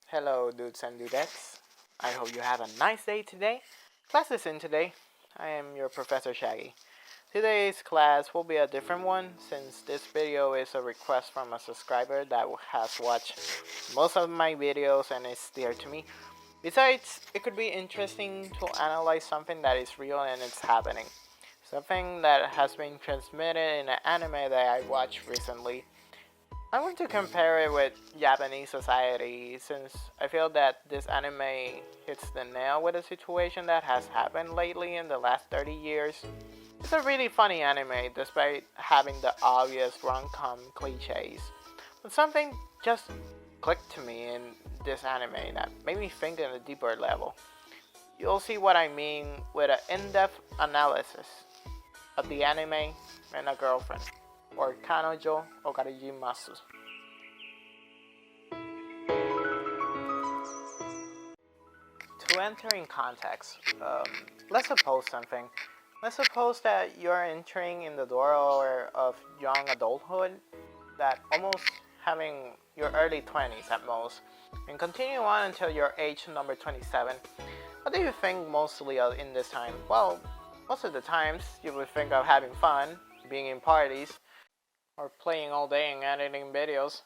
Hello, dudes and dudettes. I hope you have a nice day today. Class is in today. I am your Professor Shaggy. Today's class will be a different one since this video is a request from a subscriber that has watched most of my videos and is dear to me. Besides, it could be interesting to analyze something that is real and it's happening. Something that has been transmitted in an anime that I watched recently. I want to compare it with Japanese society since I feel that this anime hits the nail with a situation that has happened lately in the last 30 years. It's a really funny anime despite having the obvious rom-com cliches. But something just clicked to me in this anime that made me think on a deeper level. You'll see what I mean with an in-depth analysis of the anime and a girlfriend, or kanojo okarijimasu. To enter in context, let's suppose something. Let's suppose that you're entering in the door of young adulthood, that almost having your early 20s at most, and continue on until your age number 27. What do you think mostly of in this time? Well, most of the times you would think of having fun, being in parties, or playing all day and editing videos.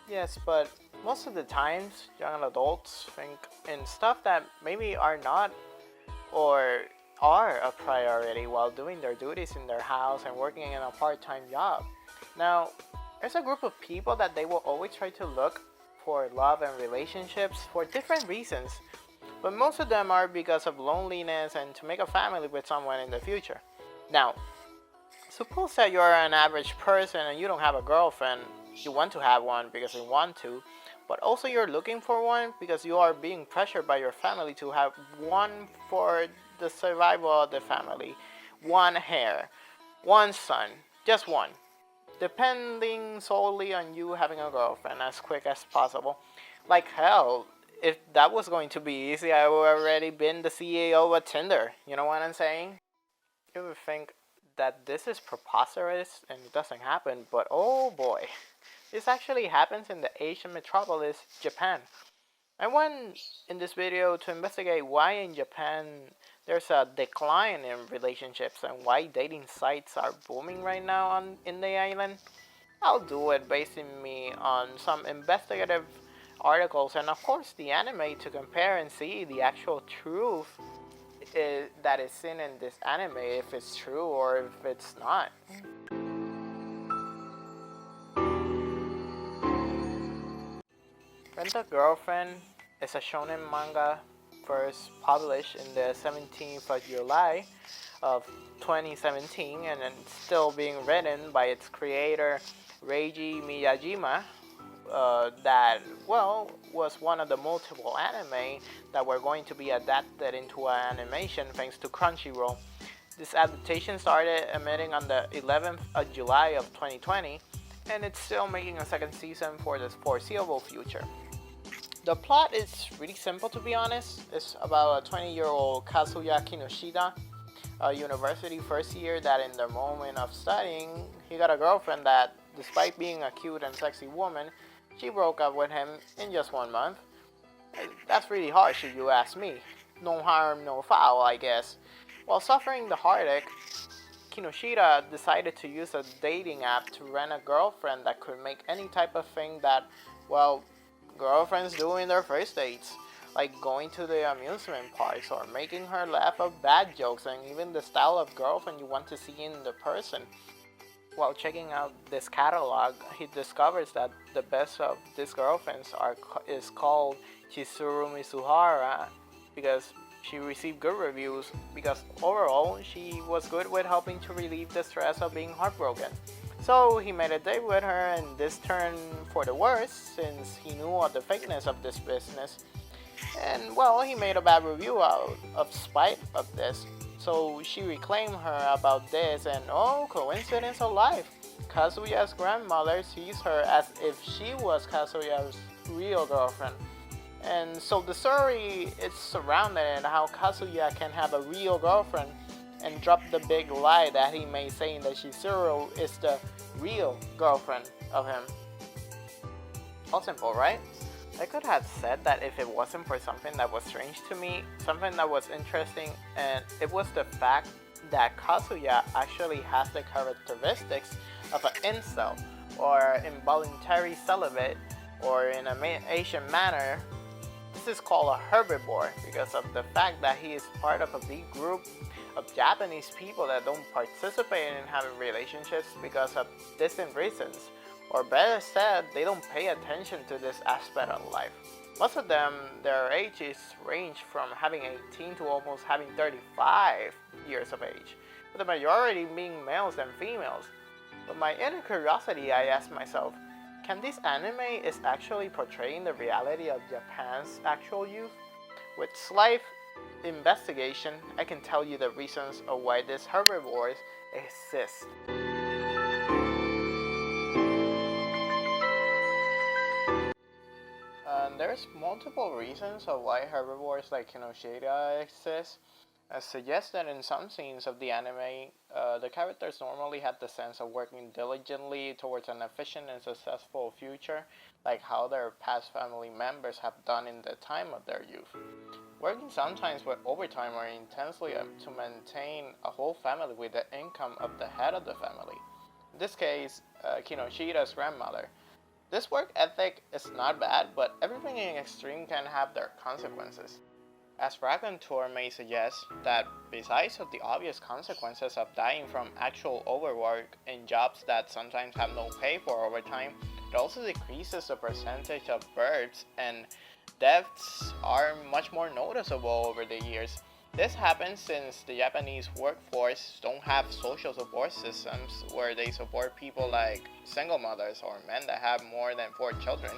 Yes, but most of the times, young adults think in stuff that maybe are not or are a priority while doing their duties in their house and working in a part-time job. Now, there's a group of people that they will always try to look for love and relationships for different reasons, but most of them are because of loneliness and to make a family with someone in the future. Now, suppose that you're an average person and you don't have a girlfriend. You want to have one because you want to, but also you're looking for one because you are being pressured by your family to have one for the survival of the family. One heir, one son, just one. Depending solely on you having a girlfriend as quick as possible. Like hell, if that was going to be easy, I would already been the CEO of Tinder. You know what I'm saying? You would think that this is preposterous and it doesn't happen, but oh boy. This actually happens in the Asian metropolis, Japan. I went in this video to investigate why in Japan there's a decline in relationships and why dating sites are booming right now in the island. I'll do it basing me on some investigative articles and of course the anime to compare and see the actual truth that is seen in this anime, if it's true or if it's not. Rent a Girlfriend is a shonen manga first published in the 17th of July of 2017 and it's still being written by its creator Reiji Miyajima, that, well, was one of the multiple anime that were going to be adapted into an animation thanks to Crunchyroll. This adaptation started emitting on the 11th of July of 2020 and it's still making a second season for the foreseeable future. The plot is really simple, to be honest. It's about a 20-year-old Kazuya Kinoshita, a university first year that in the moment of studying, he got a girlfriend that, despite being a cute and sexy woman, she broke up with him in just 1 month. That's really harsh if you ask me. No harm, no foul, I guess. While suffering the heartache, Kinoshita decided to use a dating app to rent a girlfriend that could make any type of thing that, well, girlfriends do in their first dates, like going to the amusement parks or making her laugh at bad jokes and even the style of girlfriend you want to see in the person. While checking out this catalog, he discovers that the best of these girlfriends is called Chizuru Mizuhara because she received good reviews because overall she was good with helping to relieve the stress of being heartbroken. So he made a date with her and this turned for the worse since he knew of the fakeness of this business. And well, he made a bad review out of spite of this. So she reclaimed her about this and oh, coincidence of life. Kazuya's grandmother sees her as if she was Kazuya's real girlfriend. And so the story is surrounded in how Kazuya can have a real girlfriend and drop the big lie that he may saying that Shizuru is the real girlfriend of him. How simple, right? I could have said that if it wasn't for something that was strange to me, something that was interesting, and it was the fact that Kazuya actually has the characteristics of an incel, or involuntary celibate, or in an Asian manner, this is called a herbivore because of the fact that he is part of a big group of Japanese people that don't participate in having relationships because of distant reasons. Or better said, they don't pay attention to this aspect of life. Most of them, their ages range from having 18 to almost having 35 years of age, with the majority being males and females. With my inner curiosity, I asked myself, can this anime is actually portraying the reality of Japan's actual youth? With slight investigation, I can tell you the reasons of why these herbivores exist. There's multiple reasons of why herbivores like Kinoshita exist. As suggested in some scenes of the anime, the characters normally had the sense of working diligently towards an efficient and successful future, like how their past family members have done in the time of their youth. Working sometimes with overtime or intensely to maintain a whole family with the income of the head of the family. In this case, Kinoshita's grandmother. This work ethic is not bad, but everything in extreme can have their consequences. As Raconteur may suggest that besides of the obvious consequences of dying from actual overwork in jobs that sometimes have no pay for overtime, it also decreases the percentage of births and deaths are much more noticeable over the years. This happens since the Japanese workforce don't have social support systems where they support people like single mothers or men that have more than 4 children.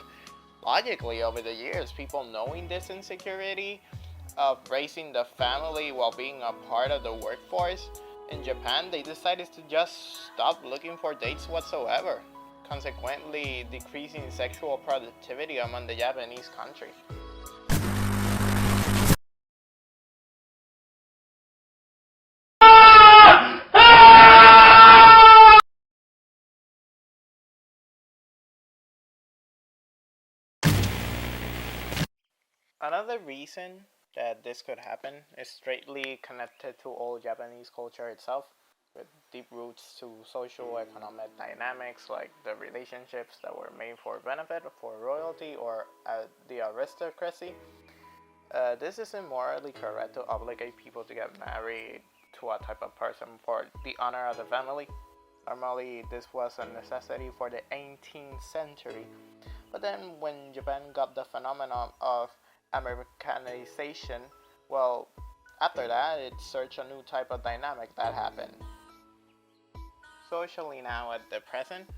Logically, over the years, people knowing this insecurity of raising the family while being a part of the workforce, in Japan they decided to just stop looking for dates whatsoever, consequently decreasing sexual productivity among the Japanese country. Another reason that this could happen is straightly connected to old Japanese culture itself, with deep roots to social economic dynamics like the relationships that were made for benefit for royalty or the aristocracy. This isn't morally correct to obligate people to get married to a type of person for the honor of the family. Normally, this was a necessity for the 18th century, but then when Japan got the phenomenon of Americanization, well, after that, it searched a new type of dynamic that happened. Socially now at the present,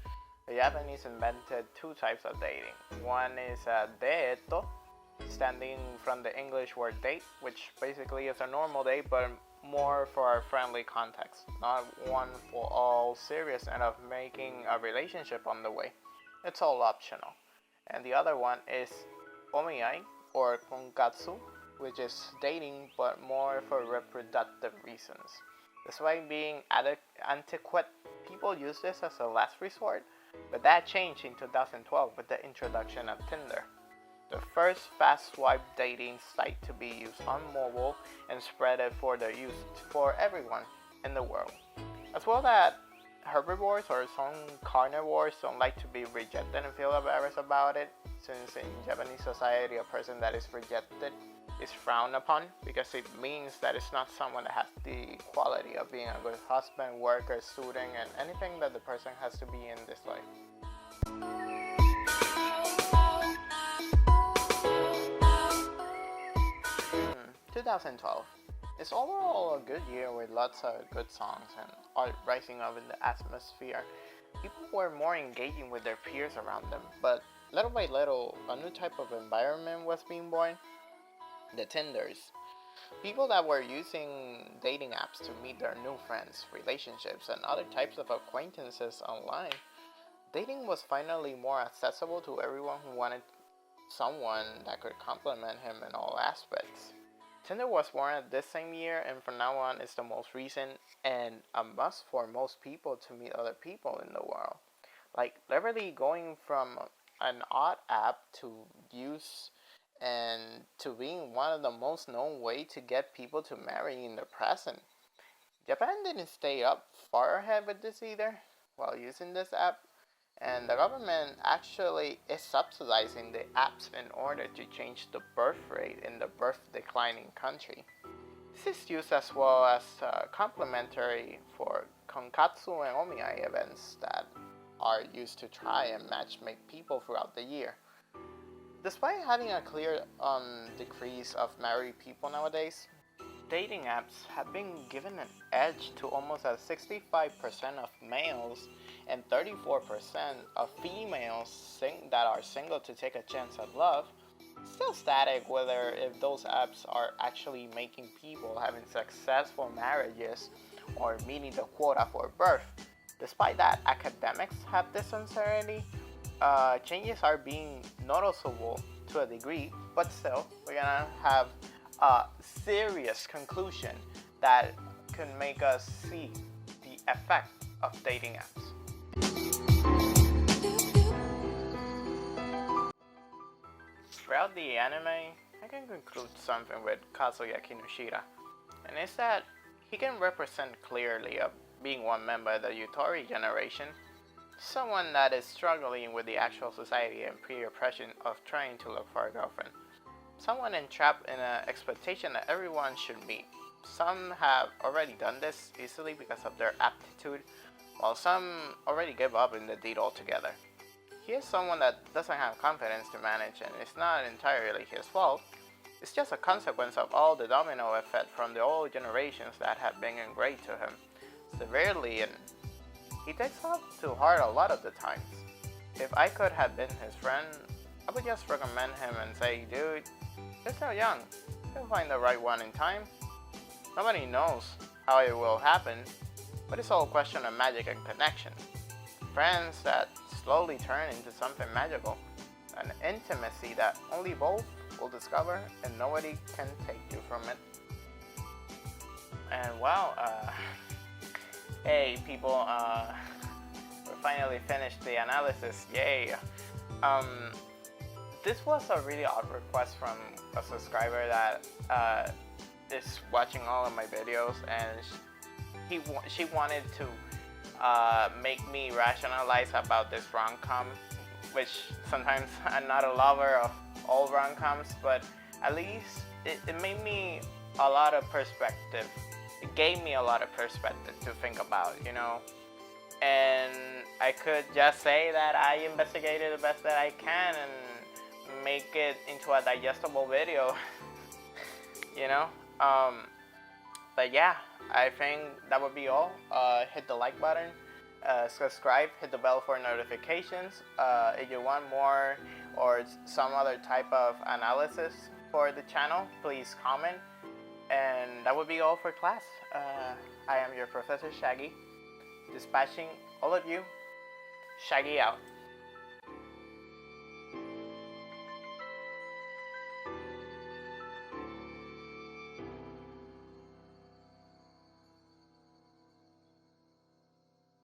the Japanese invented two types of dating. One is deeto, standing from the English word date, which basically is a normal date but more for a friendly context, not one for all serious and of making a relationship on the way. It's all optional. And the other one is omiai or konkatsu, which is dating but more for reproductive reasons. Despite being antiquated, people use this as a last resort, but that changed in 2012 with the introduction of Tinder, the first fast swipe dating site to be used on mobile and spread it for the use for everyone in the world. As well that herbivores or some carnivores don't like to be rejected and feel embarrassed about it, since in Japanese society a person that is rejected is frowned upon because it means that it's not someone that has the quality of being a good husband, worker, student, and anything that the person has to be in this life. 2012. It's overall a good year with lots of good songs and art rising up in the atmosphere. People were more engaging with their peers around them, but little by little, a new type of environment was being born. The Tinders. People that were using dating apps to meet their new friends, relationships, and other types of acquaintances online. Dating was finally more accessible to everyone who wanted someone that could complement him in all aspects. Tinder was born at this same year, and from now on is the most recent and a must for most people to meet other people in the world. Like literally going from an odd app to use and to being one of the most known way to get people to marry in the present. Japan didn't stay up far ahead with this either while using this app, and the government actually is subsidizing the apps in order to change the birth rate in the birth declining country. This is used as well as complementary for konkatsu and omiai events that are used to try and matchmake people throughout the year. Despite having a clear decrease of married people nowadays, dating apps have been given an edge to almost a 65% of males and 34% of females that are single to take a chance at love. Still static whether if those apps are actually making people having successful marriages or meeting the quota for birth. Despite that, academics have this uncertainty. Changes are being noticeable to a degree, but still, we're gonna have a serious conclusion that can make us see the effect of dating apps. Throughout the anime, I can conclude something with Kazuya Kinoshita, and it's that he can represent clearly of being one member of the Yutori generation, someone that is struggling with the actual society and peer pressure of trying to look for a girlfriend. Someone entrapped in an expectation that everyone should meet. Some have already done this easily because of their aptitude, while some already give up in the deed altogether. He is someone that doesn't have confidence to manage, and it's not entirely his fault. It's just a consequence of all the domino effect from the old generations that have been engraved to him severely, and he takes up to heart a lot of the times. If I could have been his friend, I would just recommend him and say, dude, you're so young. You'll find the right one in time. Nobody knows how it will happen, but it's all a question of magic and connection. Friends that slowly turn into something magical, an intimacy that only both will discover and nobody can take you from it. And well, hey people, we finally finished the analysis, yay! This was a really odd request from a subscriber that is watching all of my videos, and she wanted to make me rationalize about this rom-com, which sometimes I'm not a lover of all rom-coms, but at least it made me a lot of perspective. It gave me a lot of perspective to think about, you know. And I could just say that I investigated the best that I can and make it into a digestible video, you know. But yeah, I think that would be all. Hit the like button, subscribe, hit the bell for notifications. If you want more or some other type of analysis for the channel, please comment. And that would be all for class. I am your Professor Shaggy, dispatching all of you. Shaggy out.